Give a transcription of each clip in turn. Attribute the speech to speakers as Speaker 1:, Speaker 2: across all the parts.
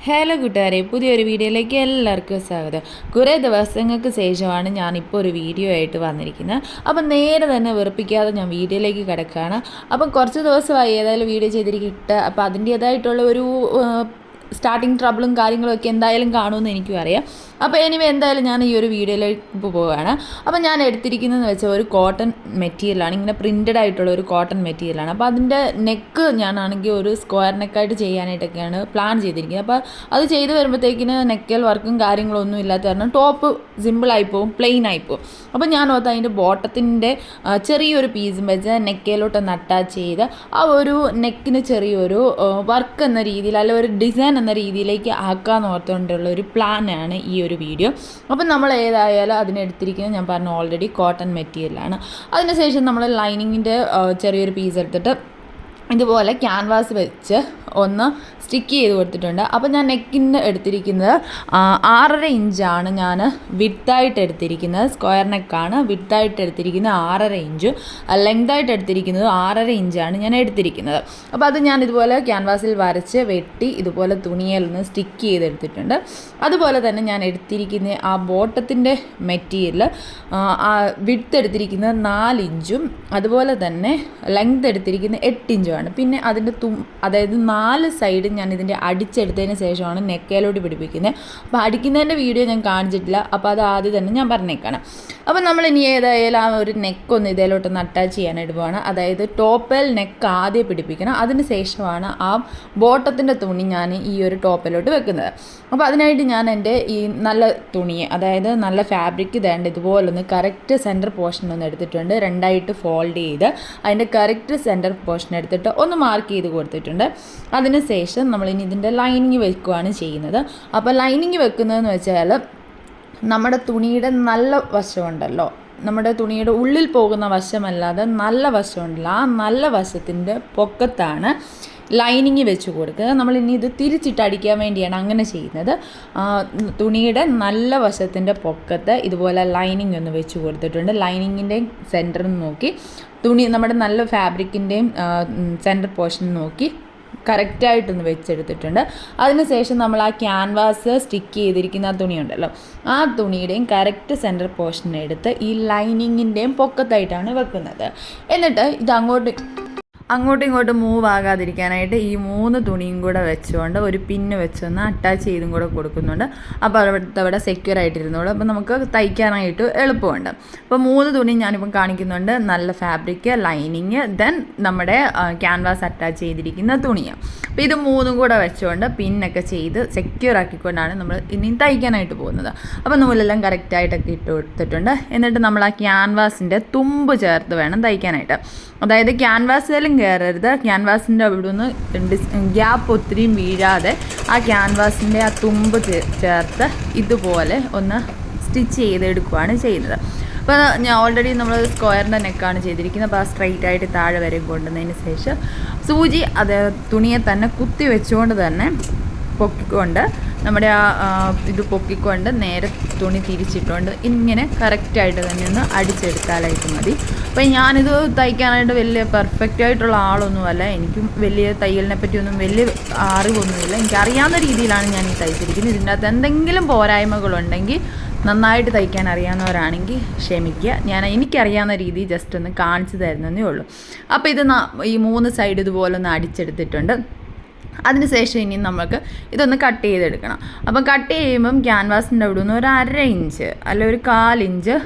Speaker 1: Hello കൂട്ടുകാരെ, പുതിയൊരു വീഡിയോയിലേക്ക് എല്ലാവർക്കും സ്വാഗതം. കുറേ ദിവസങ്ങൾക്ക് ശേഷമാണ് ഞാനിപ്പോൾ ഒരു വീഡിയോ ആയിട്ട് വന്നിരിക്കുന്നത്. അപ്പം നേരെ തന്നെ വെറുപ്പിക്കാതെ ഞാൻ വീഡിയോയിലേക്ക് കിടക്കുകയാണ്. അപ്പം കുറച്ച് ദിവസമായി ഏതായാലും വീഡിയോ ചെയ്തിരിക്കട്ടെ. അപ്പോൾ അതിൻ്റേതായിട്ടുള്ള ഒരു സ്റ്റാർട്ടിങ് ട്രബിളും കാര്യങ്ങളൊക്കെ എന്തായാലും കാണുമെന്ന് എനിക്കും അറിയാം. അപ്പോൾ എനിവേ എന്തായാലും ഞാൻ ഈ ഒരു വീഡിയോയിലേക്ക് പോവുകയാണ്. അപ്പോൾ ഞാൻ എടുത്തിരിക്കുന്നതെന്ന് വെച്ചാൽ ഒരു കോട്ടൺ മെറ്റീരിയലാണ്, ഇങ്ങനെ പ്രിൻറ്റഡ് ആയിട്ടുള്ള ഒരു കോട്ടൺ മെറ്റീരിയലാണ്. അപ്പോൾ അതിൻ്റെ നെക്ക് ഞാനാണെങ്കിൽ ഒരു സ്ക്വയർ നെക്കായിട്ട് ചെയ്യാനായിട്ടൊക്കെയാണ് പ്ലാൻ ചെയ്തിരിക്കുന്നത്. അപ്പോൾ അത് ചെയ്ത് വരുമ്പോഴത്തേക്കിന് നെക്കൽ വർക്കും കാര്യങ്ങളൊന്നും ഇല്ലാത്ത കാരണം ടോപ്പ് സിമ്പിളായി പോവും, പ്ലെയിൻ ആയി പോവും. അപ്പോൾ ഞാൻ ഓർത്ത് അതിൻ്റെ ബോട്ടത്തിൻ്റെ ചെറിയൊരു പീസും വെച്ച് നെക്കയിലോട്ടൊന്ന് അറ്റാച്ച് ചെയ്ത് ആ ഒരു നെക്കിന് ചെറിയൊരു വർക്ക് എന്ന രീതിയിൽ അല്ല ഒരു ഡിസൈൻ എന്ന രീതിയിലേക്ക് ആക്കാമെന്ന് ഓർത്തുകൊണ്ടുള്ള ഒരു പ്ലാനാണ് ഈ ഒരു വീഡിയോ. അപ്പം നമ്മൾ ഏതായാലും അതിനെടുത്തിരിക്കുന്നത് ഞാൻ പറഞ്ഞു ഓൾറെഡി കോട്ടൺ മെറ്റീരിയലാണ്. അതിനുശേഷം നമ്മൾ ലൈനിങ്ങിൻ്റെ ചെറിയൊരു പീസ് എടുത്തിട്ട് ഇതുപോലെ ക്യാൻവാസ് വെച്ച് ഒന്ന് സ്റ്റിക്ക് ചെയ്ത് കൊടുത്തിട്ടുണ്ട്. അപ്പോൾ ഞാൻ നെക്കിന് എടുത്തിരിക്കുന്നത് 6.5 ഇഞ്ചാണ് ഞാൻ വിഡ്ത്തായിട്ട് എടുത്തിരിക്കുന്നത്. സ്ക്വയർ നെക്കാണ്. വിഡ്ത്തായിട്ട് എടുത്തിരിക്കുന്നത് 6.5 ഇഞ്ച്, ലെങ്തായിട്ട് എടുത്തിരിക്കുന്നത് 6.5 ഇഞ്ചാണ് ഞാൻ എടുത്തിരിക്കുന്നത്. അപ്പോൾ അത് ഞാൻ ഇതുപോലെ ക്യാൻവാസിൽ വരച്ച് വെട്ടി ഇതുപോലെ തുണിയിലൊന്ന് സ്റ്റിക്ക് ചെയ്തെടുത്തിട്ടുണ്ട്. അതുപോലെ തന്നെ ഞാൻ എടുത്തിരിക്കുന്ന ആ ബോട്ടത്തിൻ്റെ മെറ്റീരിയൽ വിഡ്ത്ത് എടുത്തിരിക്കുന്നത് 4 ഇഞ്ചും അതുപോലെ തന്നെ ലെങ്ത് എടുത്തിരിക്കുന്നത് 8 ഇഞ്ചുമാണ്. പിന്നെ അതിൻ്റെ അതായത് 4 സൈഡും ഞാൻ ഇതിൻ്റെ അടിച്ചെടുത്തതിന് ശേഷമാണ് നെക്കയിലോട്ട് പിടിപ്പിക്കുന്നത്. അപ്പോൾ അടിക്കുന്നതിൻ്റെ വീഡിയോ ഞാൻ കാണിച്ചിട്ടില്ല, അപ്പോൾ അത് ആദ്യം തന്നെ ഞാൻ പറഞ്ഞേക്കാണ്. അപ്പോൾ നമ്മൾ ഇനി ഏതായാലും ആ ഒരു നെക്കൊന്ന് ഇതിലോട്ടൊന്ന് അറ്റാച്ച് ചെയ്യാനായിട്ട് പോവാണ്. അതായത് ടോപ്പിൽ നെക്ക് ആദ്യം പിടിപ്പിക്കണം, അതിന് ശേഷമാണ് ആ ബോട്ടത്തിൻ്റെ തുണി ഞാൻ ഈ ഒരു ടോപ്പിലോട്ട് വെക്കുന്നത്. അപ്പോൾ അതിനായിട്ട് ഞാൻ എൻ്റെ ഈ നല്ല തുണിയെ അതായത് നല്ല ഫാബ്രിക് ഇതേണ്ട ഇതുപോലൊന്ന് കറക്റ്റ് സെൻറ്റർ പോർഷൻ ഒന്ന് എടുത്തിട്ടുണ്ട്. 2ആയിട്ട് ഫോൾഡ് ചെയ്ത് അതിൻ്റെ കറക്റ്റ് സെൻറ്റർ പോർഷൻ എടുത്തിട്ട് ഒന്ന് മാർക്ക് ചെയ്ത് കൊടുത്തിട്ടുണ്ട്. അതിന് ശേഷം നമ്മളിനി ഇതിൻ്റെ ലൈനിങ് വെക്കുകയാണ് ചെയ്യുന്നത്. അപ്പോൾ ലൈനിങ് വെക്കുന്നതെന്ന് വെച്ചാൽ നമ്മുടെ തുണിയുടെ നല്ല വശമുണ്ടല്ലോ, നമ്മുടെ തുണിയുടെ ഉള്ളിൽ പോകുന്ന വശമല്ലാതെ നല്ല വശമുണ്ടല്ലോ, ആ നല്ല വശത്തിൻ്റെ പൊക്കത്താണ് ലൈനിങ് വെച്ച് കൊടുക്കുക. നമ്മളിനി ഇത് തിരിച്ചിട്ട് അടിക്കാൻ വേണ്ടിയാണ് അങ്ങനെ ചെയ്യുന്നത്. തുണിയുടെ നല്ല വശത്തിൻ്റെ പൊക്കത്ത് ഇതുപോലെ ലൈനിങ് ഒന്ന് വെച്ച് കൊടുത്തിട്ടുണ്ട്. ലൈനിങ്ങിൻ്റെയും സെൻറ്ററിൽ നോക്കി തുണി നമ്മുടെ നല്ല ഫാബ്രിക്കിൻ്റെയും സെൻറ്റർ പോർഷൻ നോക്കി കറക്റ്റായിട്ടൊന്ന് വെച്ചെടുത്തിട്ടുണ്ട്. അതിനുശേഷം നമ്മൾ ആ ക്യാൻവാസ് സ്റ്റിക്ക് ചെയ്തിരിക്കുന്ന ആ തുണിയുണ്ടല്ലോ, ആ തുണിയുടെയും കറക്റ്റ് സെൻറ്റർ പോർഷൻ എടുത്ത് ഈ ലൈനിങ്ങിൻ്റെയും പൊക്കത്തായിട്ടാണ് വെക്കുന്നത്. എന്നിട്ട് ഇത് അങ്ങോട്ടും ഇങ്ങോട്ടും മൂവ് ആകാതിരിക്കാനായിട്ട് ഈ 3 തുണിയും കൂടെ വെച്ചുകൊണ്ട് ഒരു പിന്ന് വെച്ചൊന്ന് അറ്റാച്ച് ചെയ്തും കൂടെ കൊടുക്കുന്നുണ്ട്. അപ്പോൾ അവിടെ സെക്യൂർ ആയിട്ടിരുന്നോളൂ. അപ്പോൾ നമുക്ക് തയ്ക്കാനായിട്ട് എളുപ്പമുണ്ട്. അപ്പോൾ 3 തുണി ഞാനിപ്പം കാണിക്കുന്നുണ്ട്. നല്ല ഫാബ്രിക്, ലൈനിങ്, ദെൻ നമ്മുടെ ക്യാൻവാസ് അറ്റാച്ച് ചെയ്തിരിക്കുന്ന തുണിയാണ്. അപ്പോൾ ഇത് 3 കൂടെ വെച്ചുകൊണ്ട് പിന്നൊക്കെ ചെയ്ത് സെക്യൂർ ആക്കിക്കൊണ്ടാണ് നമ്മൾ ഇനി തയ്ക്കാനായിട്ട് പോകുന്നത്. അപ്പോൾ നൂലെല്ലാം കറക്റ്റായിട്ടൊക്കെ ഇട്ട് കൊടുത്തിട്ടുണ്ട്. എന്നിട്ട് നമ്മൾ ആ ക്യാൻവാസിൻ്റെ തുമ്പ് ചേർത്ത് വേണം തയ്ക്കാനായിട്ട്. അതായത് ക്യാൻവാസിലും കയറരുത്, ക്യാൻവാസിൻ്റെ അവിടെ നിന്ന് ഗ്യാപ്പ് ഒത്തിരിയും വീഴാതെ ആ ക്യാൻവാസിൻ്റെ ആ തുമ്പ് ചേർത്ത് ഇതുപോലെ ഒന്ന് സ്റ്റിച്ച് ചെയ്തെടുക്കുകയാണ് ചെയ്യുന്നത്. അപ്പോൾ ഞാൻ ഓൾറെഡി നമ്മൾ സ്ക്വയറിൻ്റെ നെക്കാണ് ചെയ്തിരിക്കുന്നത്. അപ്പോൾ ആ സ്ട്രൈറ്റ് ആയിട്ട് താഴെ വരെ കൊണ്ടുവന്നതിന് ശേഷം സൂചി അത് തുണിയെ തന്നെ കുത്തി വെച്ചുകൊണ്ട് തന്നെ പൊക്കിക്കൊണ്ട് നമ്മുടെ ഇത് പൊക്കിക്കൊണ്ട് നേരെ തുണി തിരിച്ചിട്ടുകൊണ്ട് ഇങ്ങനെ കറക്റ്റായിട്ട് തന്നെ ഒന്ന് അടിച്ചെടുത്താലായിട്ട് മതി. അപ്പോൾ ഞാനിത് തയ്ക്കാനായിട്ട് വലിയ പെർഫെക്റ്റ് ആയിട്ടുള്ള ആളൊന്നുമല്ല, എനിക്കും വലിയ തയ്യലിനെ പറ്റിയൊന്നും വലിയ അറിവൊന്നുമില്ല. എനിക്കറിയാവുന്ന രീതിയിലാണ് ഞാൻ ഈ തയ്ച്ചിരിക്കുന്നത്. ഇതിൻ്റെ അകത്ത് എന്തെങ്കിലും പോരായ്മകളുണ്ടെങ്കിൽ നന്നായിട്ട് തയ്ക്കാൻ അറിയാവുന്നവരാണെങ്കിൽ ക്ഷമിക്കുക. എനിക്കറിയാവുന്ന രീതി ജസ്റ്റ് ഒന്ന് കാണിച്ചു തരുന്നതേ ഉള്ളൂ. അപ്പോൾ ഇത് ഈ 3 സൈഡ് ഇതുപോലെ ഒന്ന് അടിച്ചെടുത്തിട്ടുണ്ട്. അതിനുശേഷം ഇനി നമുക്ക് ഇതൊന്ന് കട്ട് ചെയ്തെടുക്കണം. അപ്പം കട്ട് ചെയ്യുമ്പം ക്യാൻവാസിൻ്റെ അവിടെ നിന്ന് ഒരു 1/2 ഇഞ്ച് അല്ല ഒരു 1/4 ഇഞ്ച്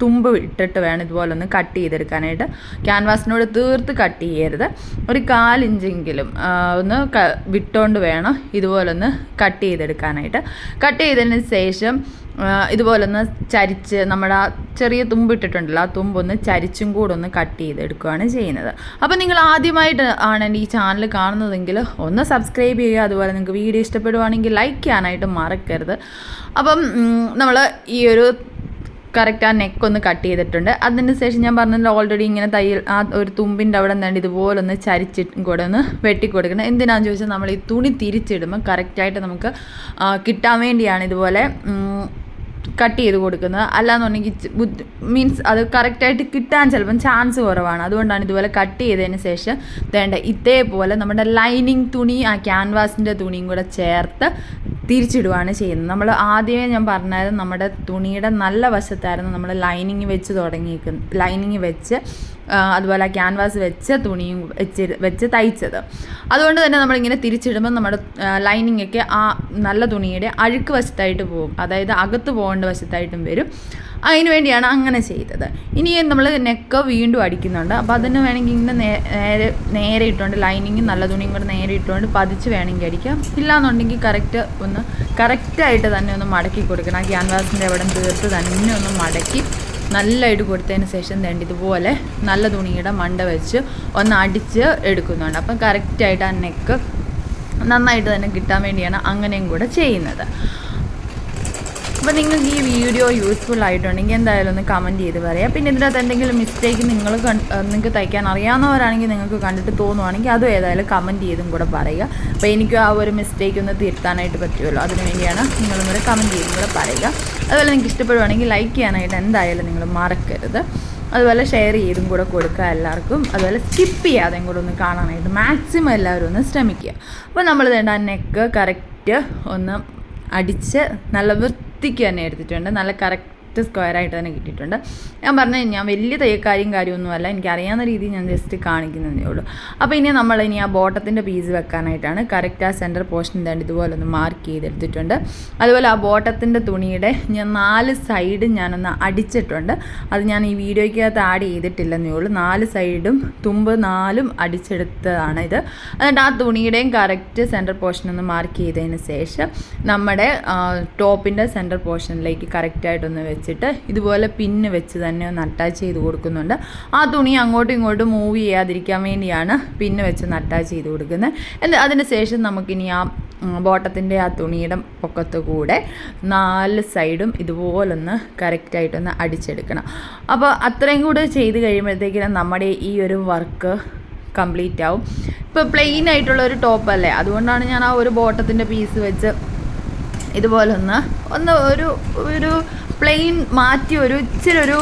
Speaker 1: തുമ്പ് ഇട്ടിട്ട് വേണം ഇതുപോലെ ഒന്ന് കട്ട് ചെയ്തെടുക്കാനായിട്ട്. ക്യാൻവാസിനോട് തീർത്ത് കട്ട് ചെയ്യരുത്, ഒരു 1/4 ഇഞ്ചെങ്കിലും ഒന്ന് വിട്ടുകൊണ്ട് വേണം ഇതുപോലൊന്ന് കട്ട് ചെയ്തെടുക്കാനായിട്ട്. കട്ട് ചെയ്തതിന് ശേഷം ഇതുപോലൊന്ന് ചരിച്ച് നമ്മുടെ ആ ചെറിയ തുമ്പിട്ടിട്ടുണ്ടല്ലോ, ആ തുമ്പൊന്ന് ചരിച്ചും കൂടെ ഒന്ന് കട്ട് ചെയ്തെടുക്കുകയാണ് ചെയ്യുന്നത്. അപ്പോൾ നിങ്ങൾ ആദ്യമായിട്ട് ആണ് ഈ ചാനൽ കാണുന്നതെങ്കിൽ ഒന്ന് സബ്സ്ക്രൈബ് ചെയ്യുക. അതുപോലെ നിങ്ങൾക്ക് വീഡിയോ ഇഷ്ടപ്പെടുവാണെങ്കിൽ ലൈക്ക് ചെയ്യാനായിട്ട് മറക്കരുത്. അപ്പം നമ്മൾ ഈ ഒരു കറക്റ്റ് ആ നെക്കൊന്ന് കട്ട് ചെയ്തിട്ടുണ്ട്. അതിന് ശേഷം ഞാൻ പറഞ്ഞല്ലോ ഓൾറെഡി ഇങ്ങനെ തയ്യൽ ആ ഒരു തുമ്പിൻ്റെ അവിടെ നിന്നാണ്ട് ഇതുപോലൊന്ന് ചരിച്ചിട്ടും കൂടെ ഒന്ന് വെട്ടിക്കൊടുക്കണം. എന്തിനാണെന്ന് ചോദിച്ചാൽ നമ്മൾ ഈ തുണി തിരിച്ചിടുമ്പോൾ കറക്റ്റായിട്ട് നമുക്ക് കിട്ടാൻ വേണ്ടിയാണ് ഇതുപോലെ കട്ട് ചെയ്ത് കൊടുക്കുന്നത്. അല്ലാന്നുണ്ടെങ്കിൽ മീൻസ് അത് കറക്റ്റായിട്ട് കിട്ടാൻ ചിലപ്പം ചാൻസ് കുറവാണ്. അതുകൊണ്ടാണ് ഇതുപോലെ കട്ട് ചെയ്തതിന് ശേഷം വേണ്ട ഇതേപോലെ നമ്മുടെ ലൈനിങ് തുണി ആ ക്യാൻവാസിൻ്റെ തുണിയും കൂടെ ചേർത്ത് തിരിച്ചിടുകയാണ് ചെയ്യുന്നത്. നമ്മൾ ആദ്യമേ ഞാൻ പറഞ്ഞായിരുന്നു നമ്മുടെ തുണിയുടെ നല്ല വശത്തായിരുന്നു നമ്മൾ ലൈനിങ് വെച്ച് തുടങ്ങിയിരിക്കുന്നത്, ലൈനിങ് വെച്ച് അതുപോലെ ആ ക്യാൻവാസ് വെച്ച് തുണിയും വെച്ച് തയ്ച്ചത്. അതുകൊണ്ട് തന്നെ നമ്മളിങ്ങനെ തിരിച്ചിടുമ്പോൾ നമ്മുടെ ലൈനിങ് ഒക്കെ ആ നല്ല തുണിയുടെ അഴുക്ക് വശത്തായിട്ട് പോകും, അതായത് അകത്ത് പോകേണ്ട വശത്തായിട്ടും വരും. അതിന് വേണ്ടിയാണ് അങ്ങനെ ചെയ്തത്. ഇനി നമ്മൾ നെക്ക് വീണ്ടും അടിക്കുന്നുണ്ട്. അപ്പോൾ അതിന് വേണമെങ്കിൽ ഇങ്ങനെ നേരെ ഇട്ടുകൊണ്ട് ലൈനിങ്ങും നല്ല തുണിയും കൂടെ നേരെ ഇട്ടുകൊണ്ട് പതിച്ച് വേണമെങ്കിൽ അടിക്കാം. ഇല്ലയെന്നുണ്ടെങ്കിൽ കറക്റ്റായിട്ട് തന്നെ ഒന്ന് മടക്കി കൊടുക്കണം. ആ ക്യാൻവാസിൻ്റെ അവിടെ തീർത്ത് തന്നെ ഒന്ന് മടക്കി നല്ലതായിട്ട് കൊടുത്തതിന് ശേഷം വേണ്ടി ഇതുപോലെ നല്ല തുണിയുടെ മണ്ട വെച്ച് ഒന്ന് അടിച്ച് എടുക്കുന്നുണ്ട്. അപ്പം കറക്റ്റായിട്ട് ആ നെക്ക് നന്നായിട്ട് തന്നെ കിട്ടാൻ വേണ്ടിയാണ് അങ്ങനെയും കൂടെ ചെയ്യുന്നത്. അപ്പോൾ നിങ്ങൾക്ക് ഈ വീഡിയോ യൂസ്ഫുൾ ആയിട്ടുണ്ടെങ്കിൽ എന്തായാലും ഒന്ന് കമൻറ്റ് ചെയ്ത് പറയാം. പിന്നെ ഇതിനകത്ത് എന്തെങ്കിലും മിസ്റ്റേക്ക് നിങ്ങൾക്ക് തയ്ക്കാൻ അറിയാവുന്നവരാണെങ്കിൽ നിങ്ങൾക്ക് കണ്ടിട്ട് തോന്നുവാണെങ്കിൽ അതും ഏതായാലും കമൻറ്റ് ചെയ്തും കൂടെ പറയുക. അപ്പോൾ എനിക്ക് ആ ഒരു മിസ്റ്റേക്ക് ഒന്ന് തിരുത്താനായിട്ട് പറ്റുമല്ലോ, അതിന് വേണ്ടിയാണ് നിങ്ങളും കൂടെ കമൻറ്റ് ചെയ്തും കൂടെ പറയുക. അതുപോലെ നിങ്ങൾക്ക് ഇഷ്ടപ്പെടുവാണെങ്കിൽ ലൈക്ക് ചെയ്യാനായിട്ട് എന്തായാലും നിങ്ങൾ മറക്കരുത്. അതുപോലെ ഷെയർ ചെയ്തും കൂടെ കൊടുക്കുക എല്ലാവർക്കും. അതുപോലെ സ്കിപ്പ് ചെയ്യാതെയും കൂടെ ഒന്ന് കാണാനായിട്ട് മാക്സിമം എല്ലാവരും ഒന്ന് ശ്രമിക്കുക. അപ്പോൾ നമ്മൾ വേണ്ട നെക്ക് കറക്റ്റ് ഒന്ന് അടിച്ച് നല്ല വൃത്തിക്ക് തന്നെ എടുത്തിട്ടുണ്ട്. നല്ല കറക്റ്റ് സ്ക്വയറായിട്ട് തന്നെ കിട്ടിയിട്ടുണ്ട്. ഞാൻ ഞാൻ വലിയ കാര്യമൊന്നുമല്ല, എനിക്കറിയാവുന്ന രീതിയിൽ ഞാൻ ജസ്റ്റ് കാണിക്കുന്നതേ ഉള്ളൂ. അപ്പോൾ ഇനി നമ്മളിനി ആ ബോട്ടത്തിൻ്റെ പീസ് വെക്കാനായിട്ടാണ് കറക്റ്റ് ആ സെൻറ്റർ പോർഷൻ തന്നെ ഇതുപോലെ ഒന്ന് മാർക്ക് ചെയ്തെടുത്തിട്ടുണ്ട്. അതുപോലെ ആ ബോട്ടത്തിൻ്റെ തുണിയുടെ ഞാൻ 4 സൈഡും ഞാനൊന്ന് അടിച്ചിട്ടുണ്ട്. അത് ഞാൻ ഈ വീഡിയോയ്ക്കകത്ത് ആഡ് ചെയ്തിട്ടില്ലെന്നേ ഉള്ളൂ. 4 സൈഡും തുമ്പ് 4 അടിച്ചെടുത്തതാണ് ഇത്. എന്നിട്ട് ആ തുണിയുടെയും കറക്റ്റ് സെൻറ്റർ പോർഷൻ ഒന്ന് മാർക്ക് ചെയ്തതിന് ശേഷം നമ്മുടെ ടോപ്പിൻ്റെ സെൻറ്റർ പോർഷനിലേക്ക് കറക്റ്റായിട്ടൊന്ന് വെച്ചിട്ട് ഇതുപോലെ പിന്ന് വെച്ച് തന്നെ ഒന്ന് അറ്റാച്ച് ചെയ്ത് കൊടുക്കുന്നുണ്ട്. ആ തുണി അങ്ങോട്ടും ഇങ്ങോട്ടും മൂവ് ചെയ്യാതിരിക്കാൻ വേണ്ടിയാണ് പിന്ന് വെച്ച് ഒന്ന് അറ്റാച്ച് ചെയ്ത് കൊടുക്കുന്നത്. അതിന് ശേഷം നമുക്കിനി ആ ബോട്ടത്തിൻ്റെ ആ തുണിയുടെ പൊക്കത്ത് കൂടെ 4 സൈഡും ഇതുപോലൊന്ന് കറക്റ്റായിട്ടൊന്ന് അടിച്ചെടുക്കണം. അപ്പോൾ അത്രയും കൂടെ ചെയ്ത് കഴിയുമ്പോഴത്തേക്കിനും നമ്മുടെ ഈ ഒരു വർക്ക് കംപ്ലീറ്റ് ആവും. ഇപ്പോൾ പ്ലെയിൻ ആയിട്ടുള്ള ഒരു ടോപ്പല്ലേ, അതുകൊണ്ടാണ് ഞാൻ ആ ഒരു ബോട്ടത്തിൻ്റെ പീസ് വെച്ച് ഇതുപോലൊന്ന് ഒരു പ്ലെയിൻ മാറ്റി ഇച്ചിരി ഒരു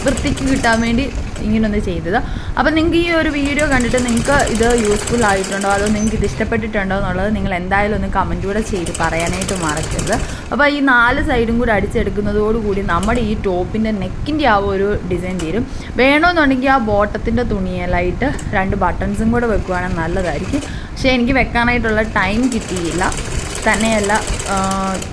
Speaker 1: വൃത്തിക്ക് കിട്ടാൻ വേണ്ടി ഇങ്ങനൊന്ന് ചെയ്തത്. അപ്പോൾ നിങ്ങൾക്ക് ഈ ഒരു വീഡിയോ കണ്ടിട്ട് നിങ്ങൾക്ക് ഇത് യൂസ്ഫുൾ ആയിട്ടുണ്ടോ അതോ നിങ്ങൾക്ക് ഇത് ഇഷ്ടപ്പെട്ടിട്ടുണ്ടോ എന്നുള്ളത് നിങ്ങൾ എന്തായാലും ഒന്ന് കമൻറ്റ് കൂടെ ചെയ്ത് പറയാനായിട്ട് മറക്കരുത്. അപ്പോൾ ഈ 4 സൈഡും കൂടി അടിച്ചെടുക്കുന്നതോടുകൂടി നമ്മുടെ ഈ ടോപ്പിൻ്റെ നെക്കിൻ്റെ ആ ഒരു ഡിസൈൻ തീരും. വേണമെന്നുണ്ടെങ്കിൽ ആ ബോട്ടത്തിൻ്റെ തുണിയിലായിട്ട് 2 ബട്ടൺസും കൂടെ വെക്കുകയാണെങ്കിൽ നല്ലതായിരിക്കും. പക്ഷേ എനിക്ക് വെക്കാനായിട്ടുള്ള ടൈം കിട്ടിയില്ല. തന്നെയല്ല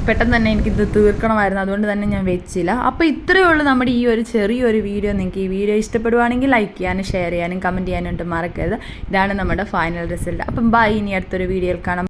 Speaker 1: പെട്ടെന്ന് തന്നെ എനിക്കിത് തീർക്കണമായിരുന്നു, അതുകൊണ്ട് തന്നെ ഞാൻ വെച്ചില്ല. അപ്പോൾ ഇത്രയേ ഉള്ളൂ നമ്മുടെ ഈ ഒരു ചെറിയൊരു വീഡിയോ. നിങ്ങൾക്ക് ഈ വീഡിയോ ഇഷ്ടപ്പെടുവാണെങ്കിൽ ലൈക്ക് ചെയ്യാനും ഷെയർ ചെയ്യാനും കമൻറ്റ് ചെയ്യാനായിട്ട് മറക്കരുത്. ഇതാണ് നമ്മുടെ ഫൈനൽ റിസൾട്ട്. അപ്പം ബൈ, ഇനി അടുത്തൊരു വീഡിയോയിൽ കാണാം.